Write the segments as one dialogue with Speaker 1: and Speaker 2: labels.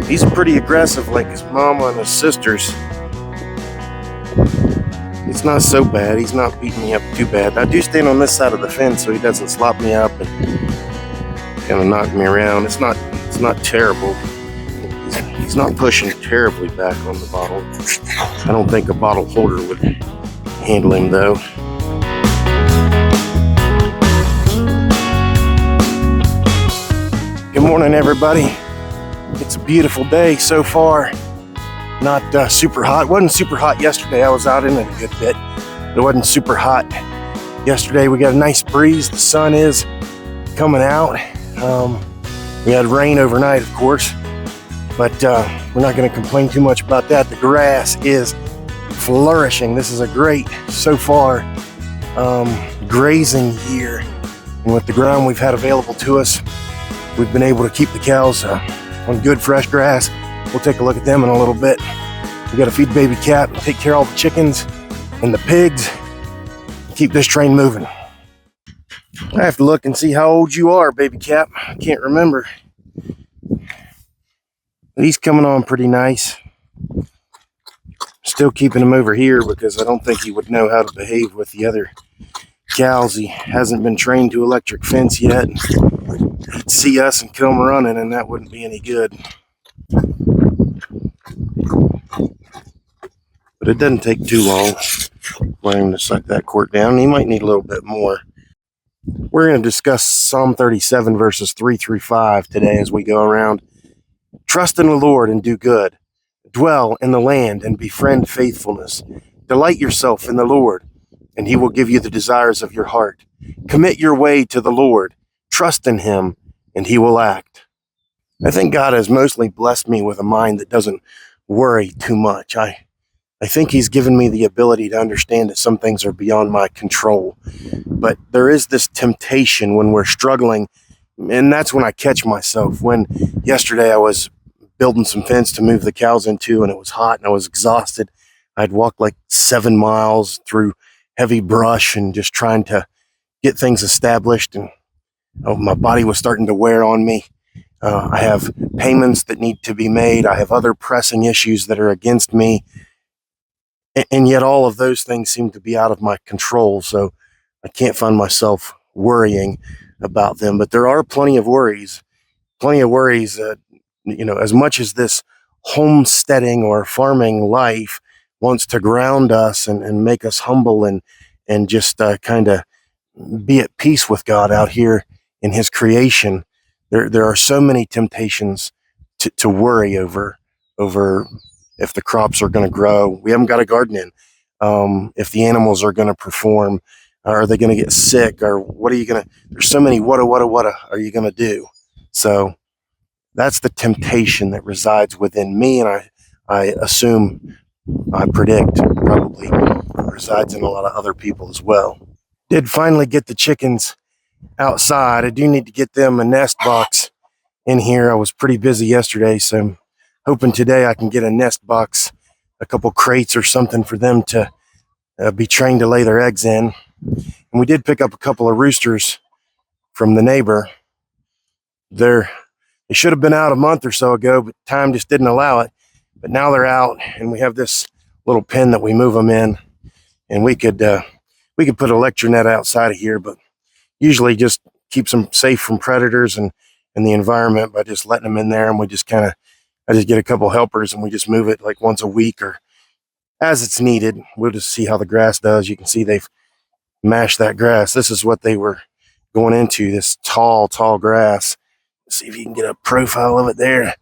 Speaker 1: He's pretty aggressive like his mama and his sisters. It's not so bad. He's not beating me up too bad. I do stand on this side of the fence so he doesn't slop me up and kind of knock me around. It's not terrible. He's not pushing terribly back on the bottle. I don't think a bottle holder would handle him though. Good morning, everybody. It's a beautiful day so far. Not super hot. It wasn't super hot yesterday. I was out in it a good bit. It wasn't super hot yesterday. We got a nice breeze. The sun is coming out. We had rain overnight, of course, but we're not going to complain too much about that. The grass is flourishing. This is a great, so far, grazing year. And with the ground we've had available to us, we've been able to keep the cows on good fresh grass. We'll take a look at them in a little bit. We got to feed baby cat, take care of all the chickens and the pigs, keep this train moving. I have to look and see how old you are, baby cat. I can't remember. But he's coming on pretty nice. Still keeping him over here because I don't think he would know how to behave with the other cows. He hasn't been trained to electric fence yet. He'd see us and come running, and that wouldn't be any good. But it doesn't take too long for him to suck that quart down. He might need a little bit more. We're going to discuss Psalm 37 verses 3 through 5 today as we go around. Trust in the Lord and do good. Dwell in the land and befriend faithfulness. Delight yourself in the Lord, and he will give you the desires of your heart. Commit your way to the Lord. Trust in him, and he will act. I think God has mostly blessed me with a mind that doesn't worry too much. I think he's given me the ability to understand that some things are beyond my control. But there is this temptation when we're struggling, and that's when I catch myself. When yesterday I was building some fence to move the cows into, and it was hot and I was exhausted. I'd walked like 7 miles through heavy brush and just trying to get things established, and my body was starting to wear on me. I have payments that need to be made. I have other pressing issues that are against me. And yet all of those things seem to be out of my control. So I can't find myself worrying about them. But there are plenty of worries. As much as this homesteading or farming life wants to ground us and make us humble and just kind of be at peace with God out here in his creation, there are so many temptations to worry over if the crops are going to grow. We haven't got a garden in. If the animals are going to perform, are they going to get sick, or what are you going to, there's so many what are you going to do? So that's the temptation that resides within me, and I predict probably resides in a lot of other people as well. Did finally get the chickens outside. I do need to get them a nest box in here. I was pretty busy yesterday, so I'm hoping today I can get a nest box, a couple crates or something for them to be trained to lay their eggs in. And we did pick up a couple of roosters from the neighbor. They should have been out a month or so ago, but time just didn't allow it. But now they're out, and we have this little pen that we move them in, and we could put a lecture net outside of here, but usually just keeps them safe from predators and the environment by just letting them in there. And I just get a couple helpers and we just move it like once a week or as it's needed. We'll just see how the grass does. You can see they've mashed that grass. This is what they were going into, this tall grass. See if you can get a profile of it there,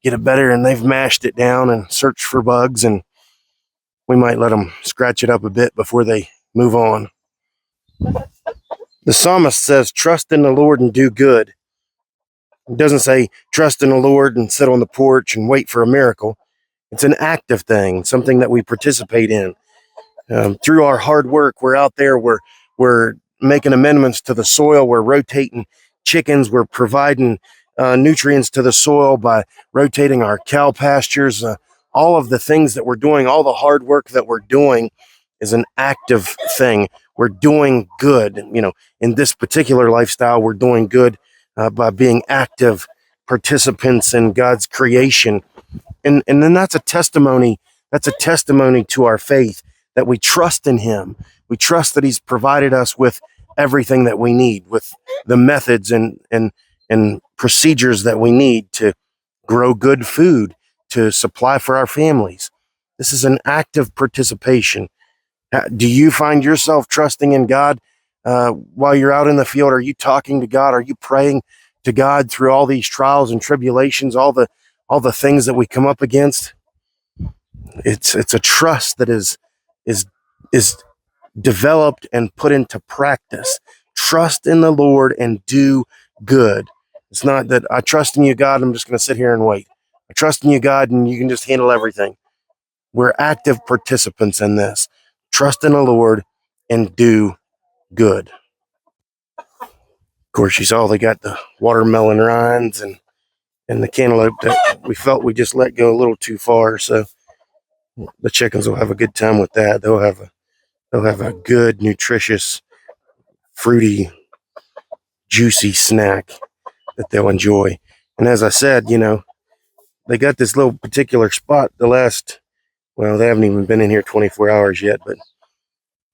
Speaker 1: get it better. And they've mashed it down and searched for bugs, and we might let them scratch it up a bit before they move on. The psalmist says, trust in the Lord and do good. It doesn't say trust in the Lord and sit on the porch and wait for a miracle. It's an active thing, something that we participate in. Through our hard work, we're out there, we're making amendments to the soil, we're rotating chickens, we're providing nutrients to the soil by rotating our cow pastures. All of the things that we're doing, all the hard work that we're doing is an active thing. We're doing good. In this particular lifestyle, we're doing good by being active participants in God's creation. And then that's a testimony. That's a testimony to our faith, that we trust in him. We trust that he's provided us with everything that we need, with the methods and procedures that we need to grow good food, to supply for our families. This is an active participation. Do you find yourself trusting in God while you're out in the field? Are you talking to God? Are you praying to God through all these trials and tribulations, all the things that we come up against? It's a trust that is developed and put into practice. Trust in the Lord and do good. It's not that I trust in you, God, I'm just going to sit here and wait. I trust in you, God, and you can just handle everything. We're active participants in this. Trust in the Lord and do good. Of course, you saw they got the watermelon rinds and the cantaloupe that we felt we just let go a little too far. So the chickens will have a good time with that. They'll have a good, nutritious, fruity, juicy snack that they'll enjoy. And as I said, they got this little particular spot well, they haven't even been in here 24 hours yet, but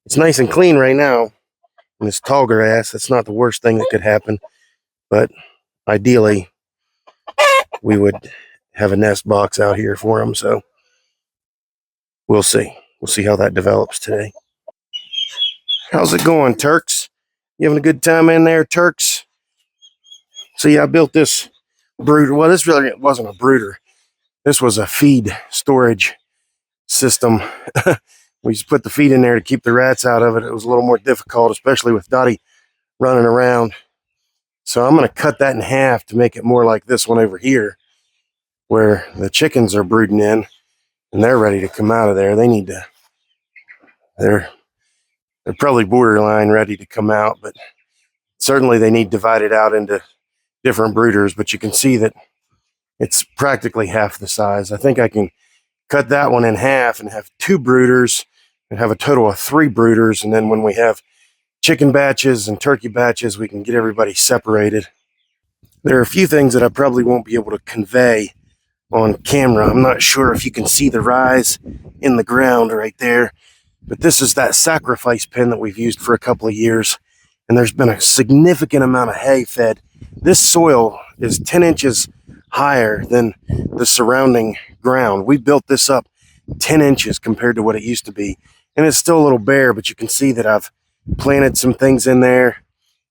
Speaker 1: it's nice and clean right now. And it's tall grass. That's not the worst thing that could happen. But ideally, we would have a nest box out here for them. So we'll see. We'll see how that develops today. How's it going, Turks? You having a good time in there, Turks? See, I built this brooder. Well, this really wasn't a brooder. This was a feed storage system. We just put the feed in there to keep the rats out of it. It was a little more difficult, especially with Dottie running around. So I'm going to cut that in half to make it more like this one over here, where the chickens are brooding in and they're ready to come out of there. They're probably borderline ready to come out, but certainly they need divided out into different brooders. But you can see that it's practically half the size. I think I can cut that one in half and have 2 brooders and have a total of 3 brooders. And then when we have chicken batches and turkey batches, we can get everybody separated. There are a few things that I probably won't be able to convey on camera. I'm not sure if you can see the rise in the ground right there, but this is that sacrifice pen that we've used for a couple of years, and there's been a significant amount of hay fed. This soil is 10 inches higher than the surrounding ground. We built this up 10 inches compared to what it used to be, and it's still a little bare, but you can see that I've planted some things in there,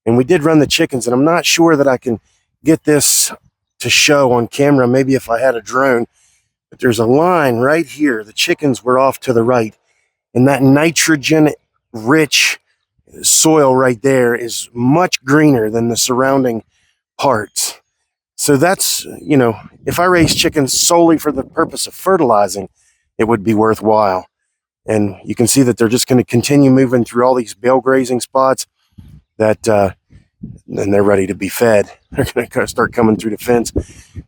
Speaker 1: and we did run the chickens, and I'm not sure that I can get this to show on camera, maybe if I had a drone, but there's a line right here. The chickens were off to the right, and that nitrogen rich soil right there is much greener than the surrounding parts. So that's, if I raise chickens solely for the purpose of fertilizing, it would be worthwhile. And you can see that they're just going to continue moving through all these bale grazing spots that then they're ready to be fed. They're going to start coming through the fence.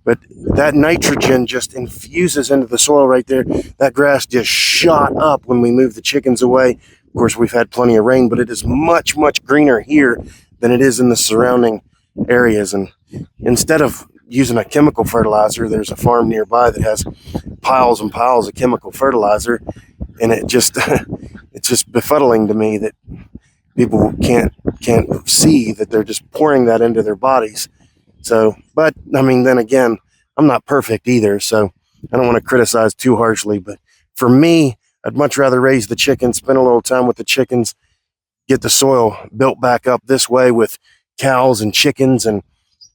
Speaker 1: But that nitrogen just infuses into the soil right there. That grass just shot up when we moved the chickens away. Of course, we've had plenty of rain, but it is much, much greener here than it is in the surrounding areas. And instead of using a chemical fertilizer, there's a farm nearby that has piles and piles of chemical fertilizer. And it's just befuddling to me that people can't see that they're just pouring that into their bodies. So, but I mean, then again, I'm not perfect either, so I don't want to criticize too harshly. But for me, I'd much rather raise the chickens, spend a little time with the chickens, get the soil built back up this way with cows and chickens and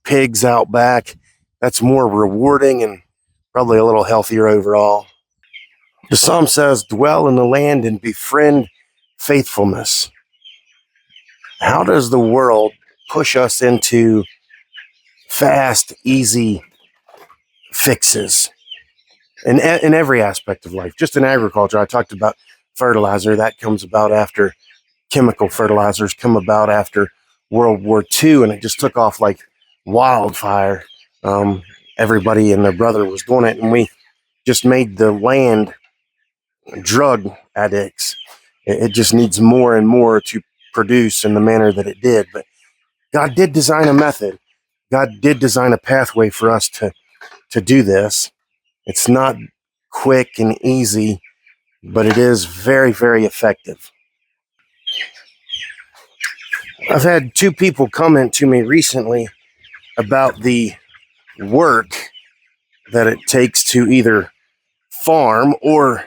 Speaker 1: pigs out back. That's more rewarding and probably a little healthier overall. The psalm says, dwell in the land and befriend faithfulness. How does the world push us into fast, easy fixes in every aspect of life? Just in agriculture, I talked about fertilizer. That comes about after chemical fertilizers come about after World War II, and it just took off like wildfire. Everybody and their brother was doing it, and we just made the land drug addicts. It just needs more and more to produce in the manner that it did. But God did design a method God did design a pathway for us to do this. It's not quick and easy, but it is very, very effective. I've had two people comment to me recently about the work that it takes to either farm or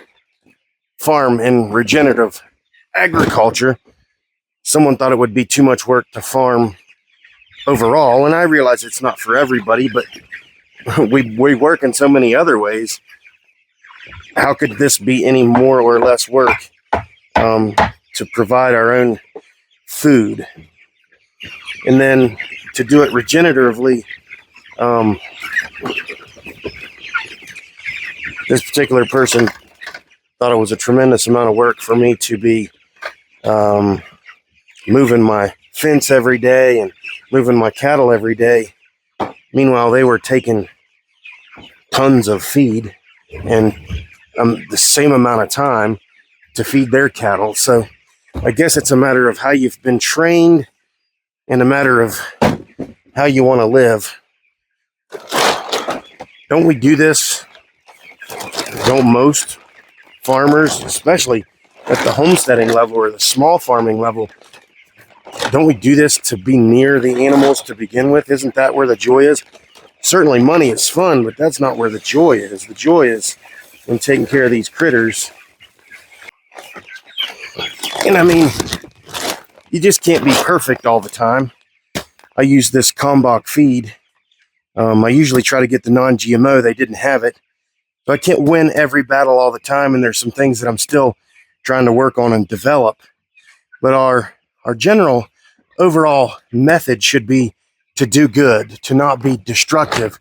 Speaker 1: farm in regenerative agriculture. Someone thought it would be too much work to farm overall, and I realize it's not for everybody, but we work in so many other ways. How could this be any more or less work to provide our own food? And then to do it regeneratively, this particular person thought it was a tremendous amount of work for me to be moving my fence every day and moving my cattle every day. Meanwhile, they were taking tons of feed and the same amount of time to feed their cattle. So I guess it's a matter of how you've been trained and a matter of how you want to live. Don't we do this? Don't most farmers, especially at the homesteading level or the small farming level, don't we do this to be near the animals to begin with? Isn't that where the joy is? Certainly money is fun, but that's not where the joy is. The joy is in taking care of these critters. And I mean, you just can't be perfect all the time. I use this Kalmbach feed. I usually try to get the non-GMO. They didn't have it. So I can't win every battle all the time, and there's some things that I'm still trying to work on and develop. But our general overall method should be to do good, to not be destructive.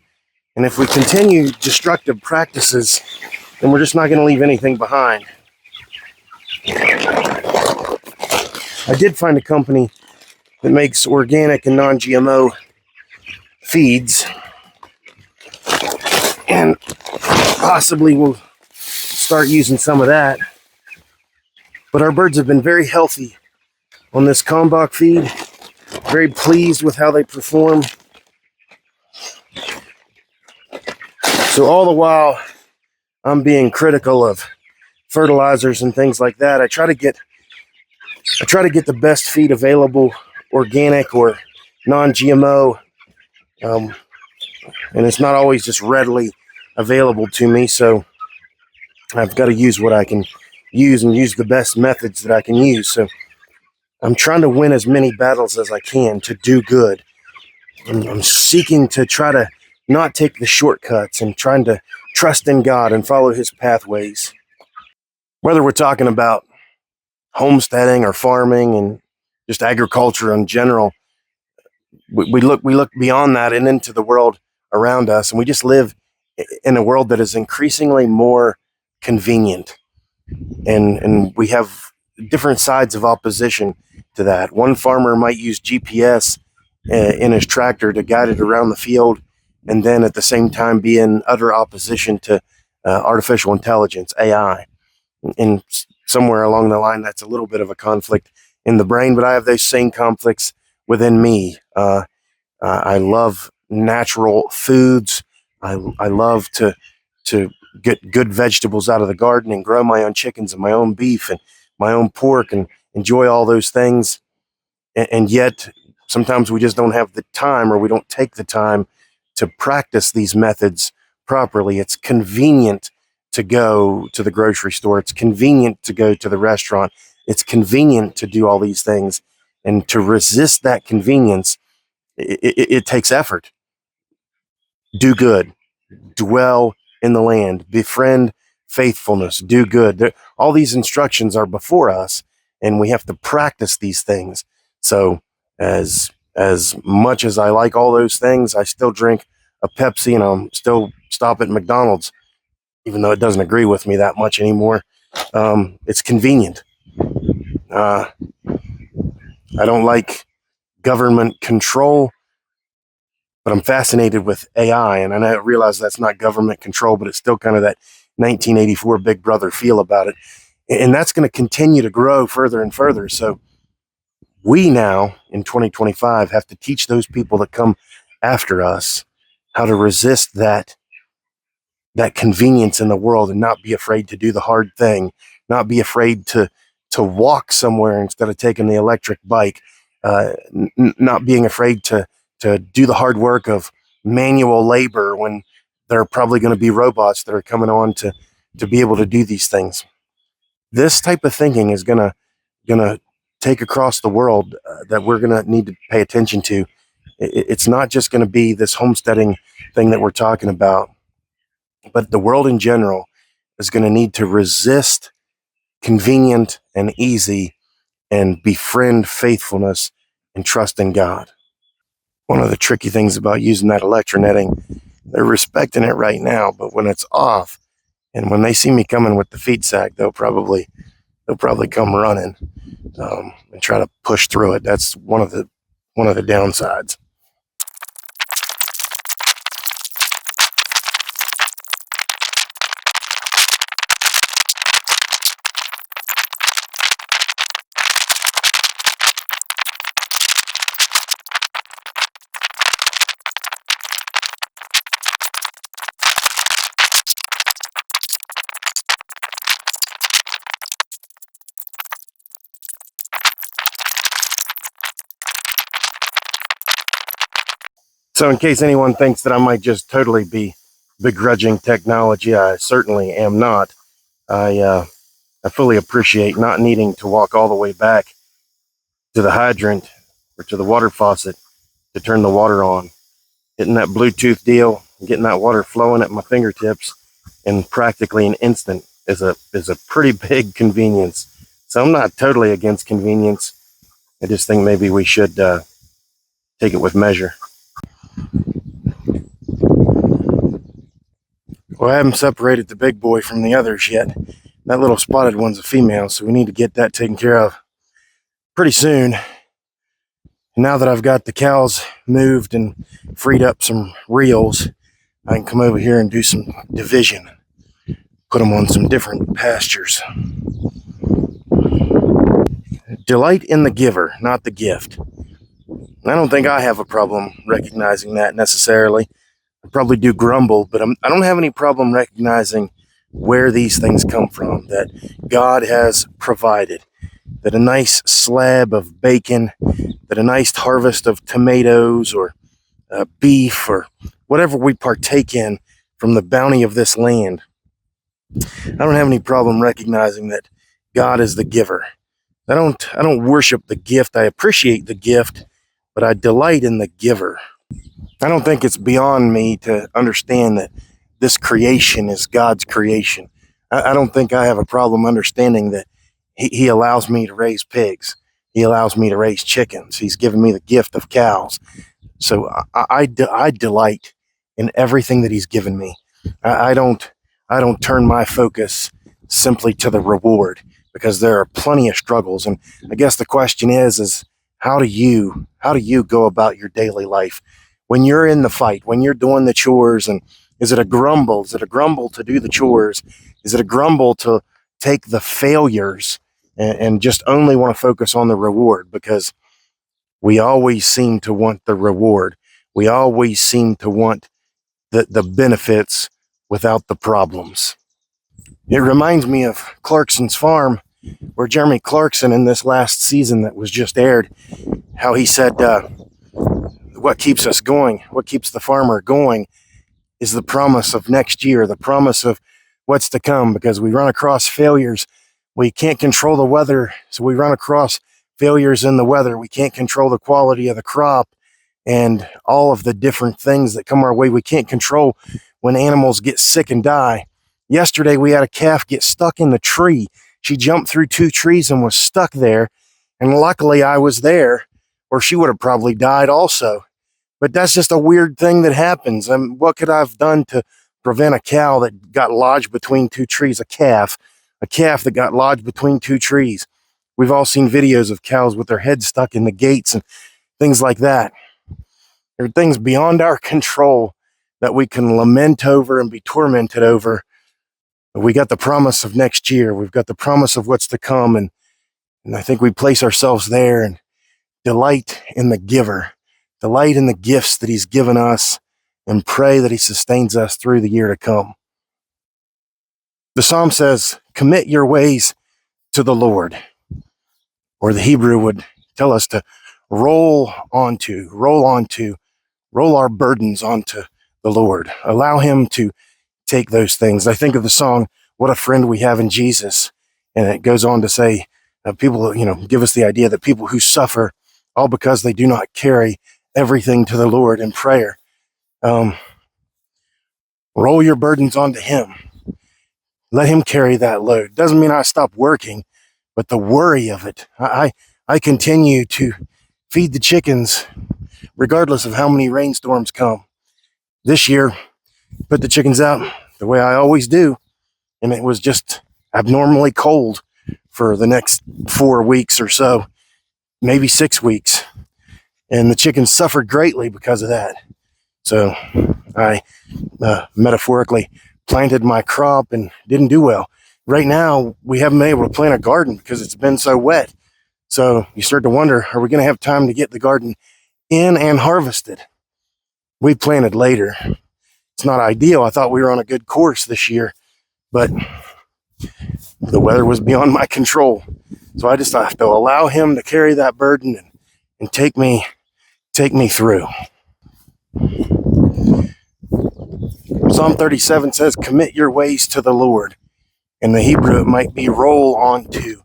Speaker 1: And if we continue destructive practices, then we're just not going to leave anything behind. I did find a company that makes organic and non-GMO feeds, and possibly we'll start using some of that. But our birds have been very healthy on this Kalmbach feed. Very pleased with how they perform. So all the while I'm being critical of fertilizers and things like that, I try to get the best feed available, organic or non-GMO, and it's not always just readily available to me. So I've got to use what I can use and use the best methods that I can use. So I'm trying to win as many battles as I can to do good. I'm seeking to try to not take the shortcuts and trying to trust in God and follow his pathways. Whether we're talking about homesteading or farming and just agriculture in general, we look beyond that and into the world around us, and we just live in a world that is increasingly more convenient. And we have different sides of opposition to that. One farmer might use GPS in his tractor to guide it around the field, and then at the same time be in utter opposition to artificial intelligence, AI. And somewhere along the line, that's a little bit of a conflict in the brain, but I have those same conflicts within me. I love natural foods. I love to get good vegetables out of the garden and grow my own chickens and my own beef and my own pork and enjoy all those things. And yet sometimes we just don't have the time, or we don't take the time to practice these methods properly. It's convenient to go to the grocery store. It's convenient to go to the restaurant. It's convenient to do all these things. And to resist that convenience, it takes effort. Do good. Dwell in the land. Befriend faithfulness. Do good. All these instructions are before us, and we have to practice these things. So as much as I like all those things, I still drink a Pepsi, and I'll still stop at McDonald's, even though it doesn't agree with me that much anymore. It's convenient. I don't like government control, but I'm fascinated with AI, and I realize that's not government control, but it's still kind of that 1984 Big Brother feel about it. And that's going to continue to grow further and further. So we now, in 2025, have to teach those people that come after us, how to resist that convenience in the world and not be afraid to do the hard thing, not be afraid to walk somewhere instead of taking the electric bike, not being afraid to do the hard work of manual labor when there are probably going to be robots that are coming on to be able to do these things. This type of thinking is gonna take across the world that we're gonna need to pay attention to. It's not just going to be this homesteading thing that we're talking about, but the world in general is going to need to resist convenient and easy and befriend faithfulness and trust in God. One of the tricky things about using that electronetting, they're respecting it right now, but when it's off and when they see me coming with the feed sack, they'll probably come running and try to push through it. That's one of the downsides. So, in case anyone thinks that I might just totally be begrudging technology, I certainly am not. I fully appreciate not needing to walk all the way back to the hydrant or to the water faucet to turn the water on. Hitting that Bluetooth deal, getting that water flowing at my fingertips in practically an instant is a pretty big convenience. So I'm not totally against convenience. I just think maybe we should take it with measure. Well, I haven't separated the big boy from the others yet. That little spotted one's a female, so we need to get that taken care of pretty soon. Now that I've got the cows moved and freed up some reels, I can come over here and do some division, put them on some different pastures. Delight in the giver, not the gift. I don't think I have a problem recognizing that necessarily. I probably do grumble, but I don't have any problem recognizing where these things come from, that God has provided, that a nice slab of bacon, that a nice harvest of tomatoes or beef or whatever we partake in from the bounty of this land. I don't have any problem recognizing that God is the giver. I don't worship the gift. I appreciate the gift, but I delight in the giver. I don't think it's beyond me to understand that this creation is God's creation. I don't think I have a problem understanding that he allows me to raise pigs. He allows me to raise chickens. He's given me the gift of cows. So I delight in everything that he's given me. I don't turn my focus simply to the reward, because there are plenty of struggles. And I guess the question is how do you go about your daily life when you're in the fight, when you're doing the chores? And is it a grumble? Is it a grumble to do the chores? Is it a grumble to take the failures and just only want to focus on the reward? Because we always seem to want the reward. We always seem to want the benefits without the problems. It reminds me of Clarkson's Farm, where Jeremy Clarkson, in this last season that was just aired, how he said, what keeps us going, what keeps the farmer going, is the promise of next year, the promise of what's to come, because we run across failures. We can't control the weather, so we run across failures in the weather. We can't control the quality of the crop and all of the different things that come our way. We can't control when animals get sick and die. Yesterday, we had a calf get stuck in the tree. She jumped through 2 trees and was stuck there. And luckily, I was there, or she would have probably died also. But that's just a weird thing that happens. What could I have done to prevent a cow that got lodged between 2 trees? A calf that got lodged between 2 trees. We've all seen videos of cows with their heads stuck in the gates and things like that. There are things beyond our control that we can lament over and be tormented over. But we got the promise of next year. We've got the promise of what's to come. And I think we place ourselves there and delight in the giver, delight in the gifts that he's given us, and pray that he sustains us through the year to come. The psalm says, commit your ways to the Lord. Or the Hebrew would tell us to roll our burdens onto the Lord. Allow him to take those things. I think of the song, What a Friend We Have in Jesus. And it goes on to say, people, give us the idea that people who suffer, all because they do not carry everything to the Lord in prayer. Roll your burdens onto him. Let him carry that load. Doesn't mean I stop working, but the worry of it. I continue to feed the chickens regardless of how many rainstorms come. This year, put the chickens out the way I always do, and it was just abnormally cold for the next 4 weeks or so, maybe 6 weeks. And the chickens suffered greatly because of that. So I metaphorically planted my crop and didn't do well. Right now, we haven't been able to plant a garden because it's been so wet. So you start to wonder, are we going to have time to get the garden in and harvested? We planted later. It's not ideal. I thought we were on a good course this year, but the weather was beyond my control. So I just have to allow him to carry that burden and take me through. Psalm 37 says, commit your ways to the Lord. In the Hebrew, it might be roll onto,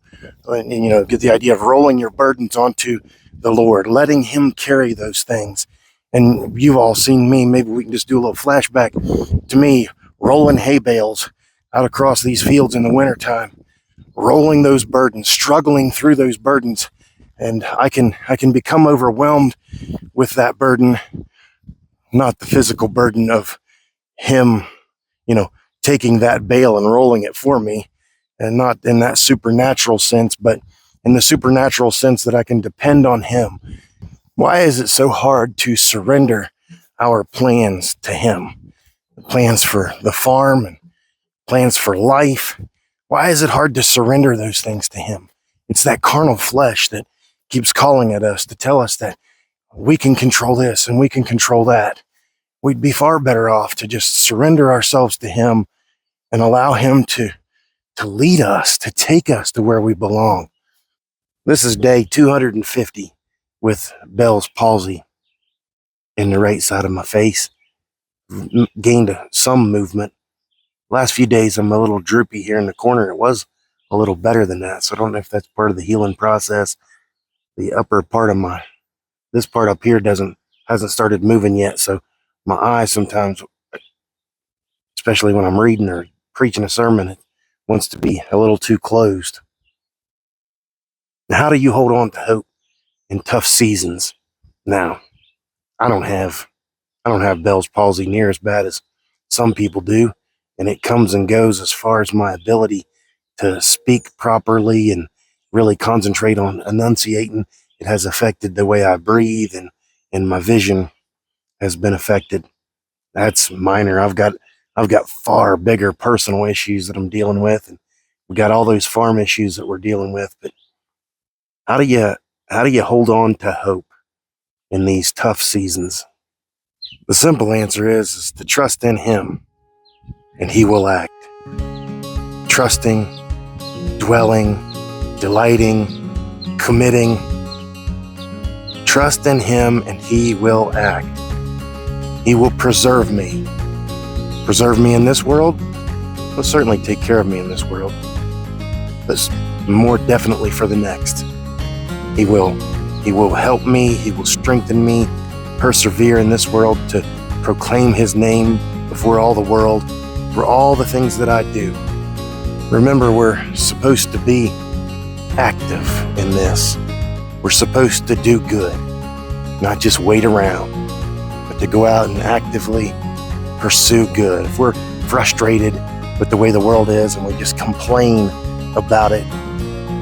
Speaker 1: get the idea of rolling your burdens onto the Lord, letting him carry those things. And you've all seen me. Maybe we can just do a little flashback to me rolling hay bales out across these fields in the wintertime, rolling those burdens, struggling through those burdens. And I can become overwhelmed with that burden, not the physical burden of him, taking that bale and rolling it for me, and not in that supernatural sense, but in the supernatural sense that I can depend on him. Why is it so hard to surrender our plans to him? Plans for the farm and plans for life. Why is it hard to surrender those things to him? It's that carnal flesh that keeps calling at us to tell us that we can control this and we can control that. We'd be far better off to just surrender ourselves to him and allow him to lead us, to take us to where we belong. This is day 250 with Bell's palsy in the right side of my face. Gained some movement. Last few days, I'm a little droopy here in the corner. It was a little better than that, so I don't know if that's part of the healing process. The upper part of this part up here hasn't started moving yet, so my eyes sometimes, especially when I'm reading or preaching a sermon, it wants to be a little too closed. How do you hold on to hope in tough seasons? Now, I don't have Bell's palsy near as bad as some people do, and it comes and goes as far as my ability to speak properly and really concentrate on enunciating. It has affected the way I breathe, and my vision has been affected. That's minor. I've got far bigger personal issues that I'm dealing with, and we got all those farm issues that we're dealing with. But how do you hold on to hope in these tough seasons? The simple answer is to trust in him, and he will act. Trusting, dwelling, delighting, committing. Trust in him, and he will act. He will preserve me. Preserve me in this world. He'll certainly take care of me in this world, but more definitely for the next. He will help me. He will strengthen me, persevere in this world to proclaim his name before all the world, for all the things that I do. Remember, we're supposed to be active in this. We're supposed to do good, not just wait around, but to go out and actively pursue good. If we're frustrated with the way the world is and we just complain about it,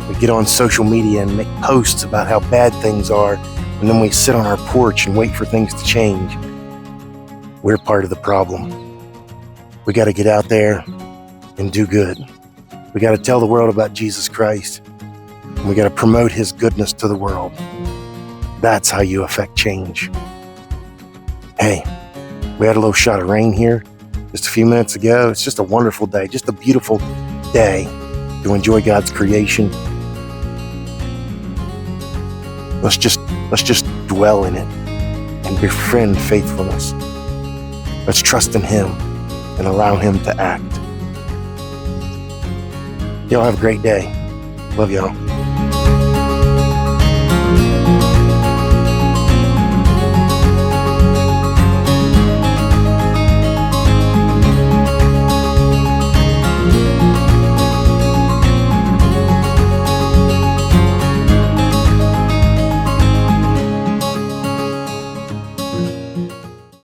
Speaker 1: we get on social media and make posts about how bad things are, and then we sit on our porch and wait for things to change. We're part of the problem. We got to get out there and do good. We got to tell the world about Jesus Christ. And we got to promote his goodness to the world. That's how you affect change. Hey, we had a little shot of rain here just a few minutes ago. It's just a wonderful day, just a beautiful day to enjoy God's creation. Let's just dwell in it and befriend faithfulness. Let's trust in Him and allow Him to act. Y'all have a great day. Love y'all.